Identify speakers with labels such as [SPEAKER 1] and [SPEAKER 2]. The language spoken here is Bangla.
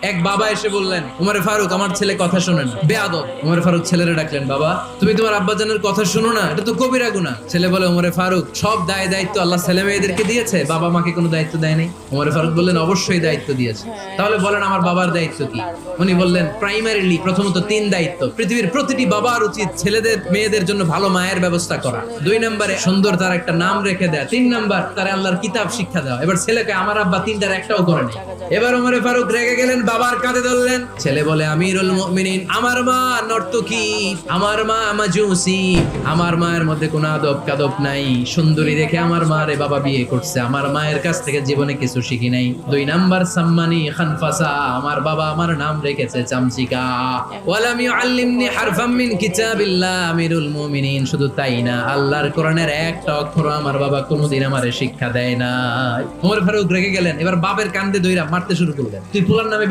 [SPEAKER 1] এক বাবা এসে বললেন, উমরে ফারুক আমার ছেলে কথা শোনেন, বেয়াদব। উমরে ফারুক ছেলেরে ডাকলেন, বাবা তুমি তোমার আব্বাজানের কথা শোনো না, এটা তো কবিরা গুনাহ। ছেলে বলে, উমরে ফারুক সব দায় দায়িত্ব আল্লাহ ছেলে মেয়েদেরকে দিয়েছে, বাবা মাকে কোনো দায়িত্ব দেয় নাই। উমরে ফারুক বললেন, অবশ্যই দায়িত্ব দিয়েছে। তাহলে বলেন আমার বাবার দায়িত্ব কি? উনি বললেন, প্রাইমারিলি প্রথমত 3 দায়িত্ব। পৃথিবীর প্রতিটি বাবার উচিত ছেলেদের মেয়েদের জন্য ভালো মায়ের ব্যবস্থা করা। 2 নম্বরে সুন্দর তার একটা নাম রেখে দেয়া। 3 নাম্বার তার আল্লাহর কিতাব শিক্ষা দেওয়া। এবার ছেলেকে আমার আব্বা 3টার একটাও করে নাই। এবার ওমরে ফারুক রেগে গেলেন, বাবার কাঁধে ধরলেন। ছেলে বলে, আমিরুল মুমিনিন, আমার মা নর্তকী, আমার মা মাজুসি, আমার মায়ের মধ্যে কোনো আদব কাদব নাই, সুন্দরী দেখে আমার মা রে বাবা বিয়ে করছে, আমার মায়ের কাছ থেকে জীবনে কিছু শিখি নাই। 2 নাম্বার সাম্মানি খানফাসা, আমার বাবা আমার নাম রেখেছে চামচিকা। ওয়ালাম ইউআল্লিমনি হারফাম মিন কিতাবিল্লাহ, আমিরুল মুমিনিন শুধু তাই না, আল্লাহর কোরআনের একটা অক্ষর আমার বাবা কোনোদিন আমারে শিক্ষা দেয় না। ওমর ফারুক রেগে গেলেন, এবার বাপের কান্দে দইরা মারতে শুরু করলেন। তুই ফুলার নামে